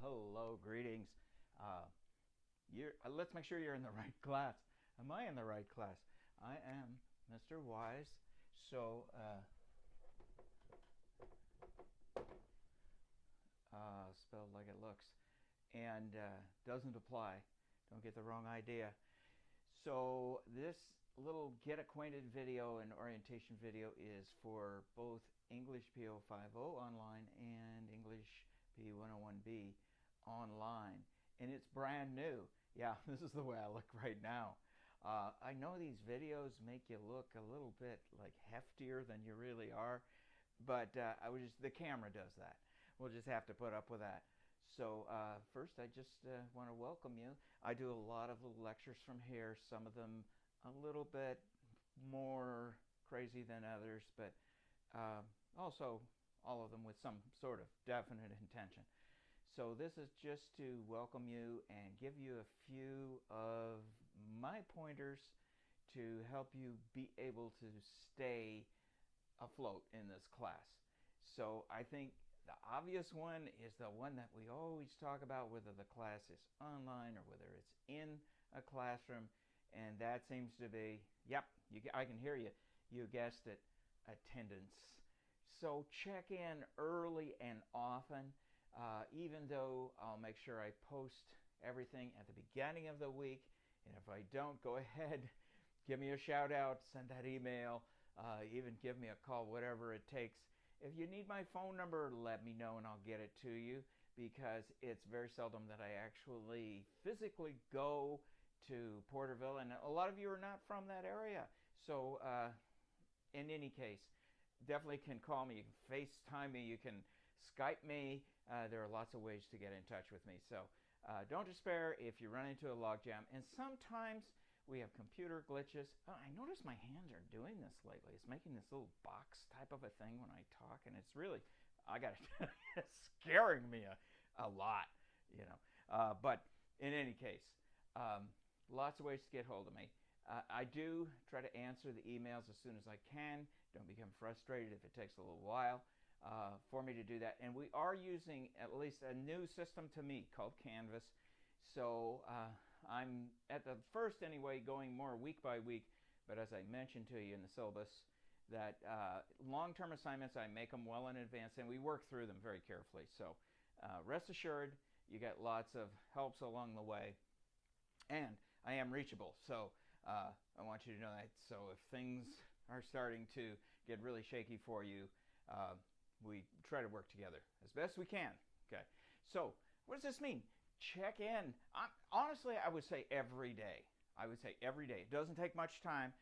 Hello, greetings. Let's make sure you're in the right class. Am I in the right class? I am Mr. Wise. So, spelled like it looks, and doesn't apply. Don't get the wrong idea. So, this little get acquainted video and orientation video is for both English P050 online and English P101B online, and it's brand new. Yeah, this is the way I look right now. I know these videos make you look a little bit like heftier than you really are, but the camera does that. We'll just have to put up with that. So first, I just want to welcome you. I do a lot of little lectures from here. Some of them a little bit more crazy than others, but also all of them with some sort of definite intention. So this is just to welcome you and give you a few of my pointers to help you be able to stay afloat in this class. So I think the obvious one is the one that we always talk about, whether the class is online or whether it's in a classroom, and that seems to be, yep, I can hear you. You guessed it, attendance. So check in early and often. Even though I'll make sure I post everything at the beginning of the week. And if I don't, go ahead, give me a shout out, send that email, even give me a call, whatever it takes. If you need my phone number, let me know and I'll get it to you, because it's very seldom that I actually physically go to Porterville, and a lot of you are not from that area. So in any case, definitely can call me, you can FaceTime me, you can Skype me. There are lots of ways to get in touch with me. So don't despair if you run into a logjam. And sometimes we have computer glitches. Oh, I notice my hands are doing this lately. It's making this little box type of a thing when I talk, and it's really, I got to tell you, it's scaring me a lot, you know. But in any case, lots of ways to get hold of me. I do try to answer the emails as soon as I can. Don't become frustrated if it takes a little while for me to do that. And we are using at least a new system to me called Canvas. So I'm at the first anyway going more week by week, but as I mentioned to you in the syllabus, that long-term assignments, I make them well in advance and we work through them very carefully. So rest assured, you get lots of helps along the way, and I am reachable. So I want you to know that. So if things are starting to get really shaky for you, we try to work together as best we can. Okay. So what does this mean? Check in. Honestly, I would say every day. I would say every day. It doesn't take much time.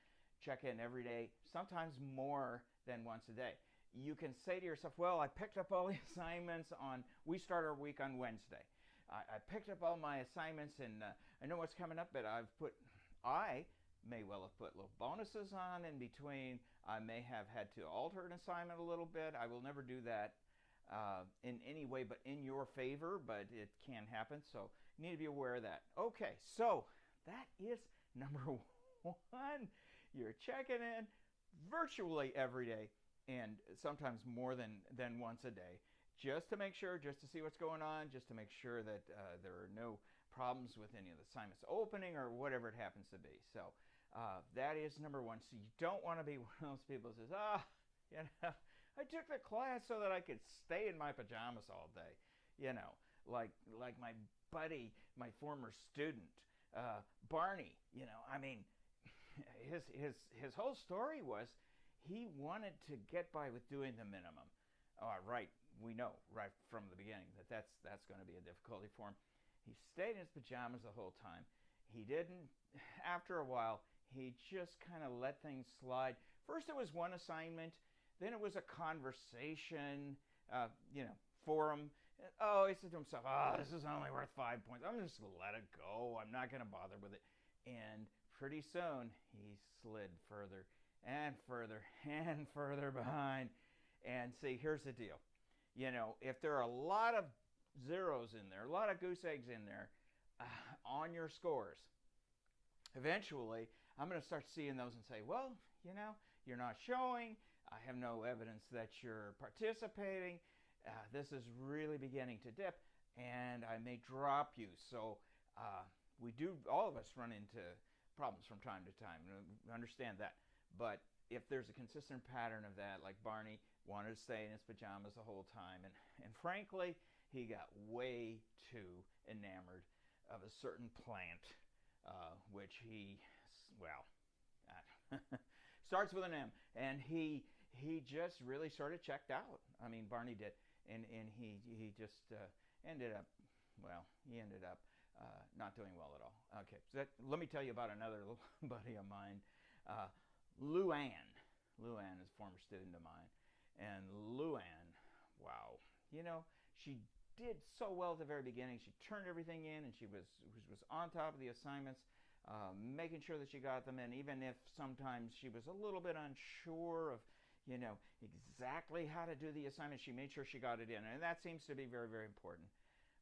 Check in every day, sometimes more than once a day. You can say to yourself, well, I picked up all the assignments we start our week on Wednesday. I picked up all my assignments and I know what's coming up, but I may well have put little bonuses on in between. I may have had to alter an assignment a little bit. I will never do that in any way but in your favor, but it can happen. So you need to be aware of that. Okay, so that is number one. You're checking in virtually every day, and sometimes more than once a day, just to make sure, just to see what's going on, just to make sure that there are no problems with any of the assignments opening or whatever it happens to be. So that is number one. So you don't want to be one of those people who says, I took the class so that I could stay in my pajamas all day. You know, like my buddy, my former student, Barney. You know, I mean, his whole story was he wanted to get by with doing the minimum. Right, we know right from the beginning that's going to be a difficulty for him. He stayed in his pajamas the whole time. He didn't, after a while, he just kind of let things slide. First it was one assignment, then it was a conversation, forum. Oh, he said to himself, this is only worth 5 points. I'm just going to let it go. I'm not going to bother with it. And pretty soon he slid further and further and further behind. And see, here's the deal. You know, if there are a lot of zeros in there, a lot of goose eggs in there on your scores, eventually I'm going to start seeing those and say, well, you know, you're not showing. I have no evidence that you're participating. This is really beginning to dip. and I may drop you. So all of us run into problems from time to time. Understand that. But if there's a consistent pattern of that, like Barney wanted to stay in his pajamas the whole time, and frankly, he got way too enamored of a certain plant, which starts with an M, and he just really sort of checked out. I mean, Barney did, and he just ended up not doing well at all. Okay, so let me tell you about another little buddy of mine, Lou Ann. Lou Ann is a former student of mine, and Lou Ann, wow, she did so well at the very beginning. She turned everything in, and she was on top of the assignments, making sure that she got them in, even if sometimes she was a little bit unsure of, exactly how to do the assignment. She made sure she got it in, and that seems to be very, very important.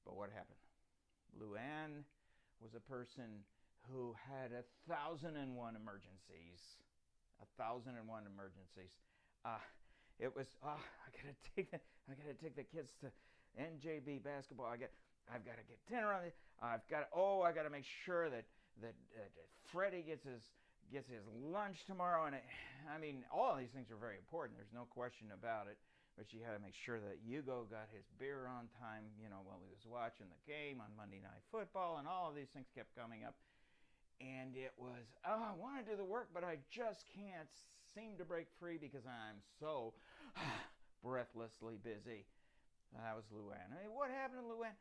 But what happened? Lou Ann was a person who had 1,001 emergencies. 1,001 emergencies. It was I gotta take the kids to NJB basketball. I've got to get dinner on it. I got to make sure that Freddie gets his lunch tomorrow. And I mean, all of these things are very important. There's no question about it. But she had to make sure that Hugo got his beer on time, while he was watching the game on Monday Night Football, and all of these things kept coming up. And it was, I want to do the work, but I just can't seem to break free because I'm so breathlessly busy. That was Lou Ann. I mean, what happened to Lou Ann?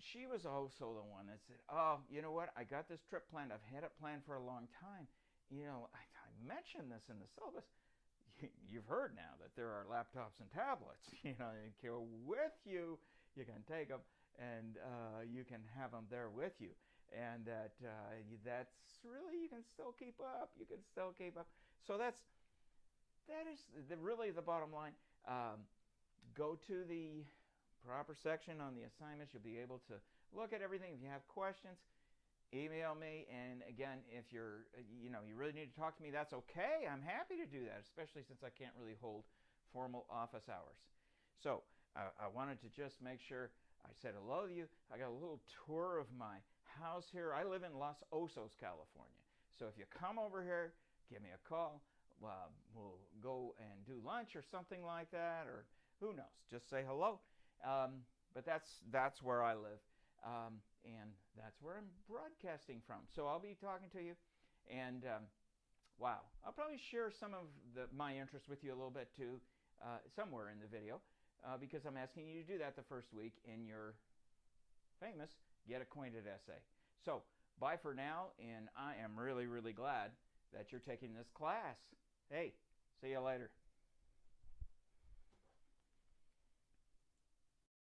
She was also the one that said, oh, you know what? I got this trip planned. I've had it planned for a long time. I mentioned this in the syllabus. You've heard now that there are laptops and tablets. You carry with you. You can take them, and you can have them there with you. And that's really, you can still keep up. So that is really the bottom line. Go to the proper section on the assignments. You'll be able to look at everything. If you have questions, email me. And again, if you really need to talk to me, that's okay. I'm happy to do that, especially since I can't really hold formal office hours. So I wanted to just make sure I said hello to you. I got a little tour of my house here. I live in Los Osos, California. So if you come over here, give me a call. We'll go and do lunch or something like that, or who knows? Just say hello. But that's where I live, and that's where I'm broadcasting from. So I'll be talking to you, and wow, I'll probably share some of my interest with you a little bit too, somewhere in the video, because I'm asking you to do that the first week in your famous Get Acquainted essay. So bye for now, and I am really, really glad that you're taking this class. Hey, see you later.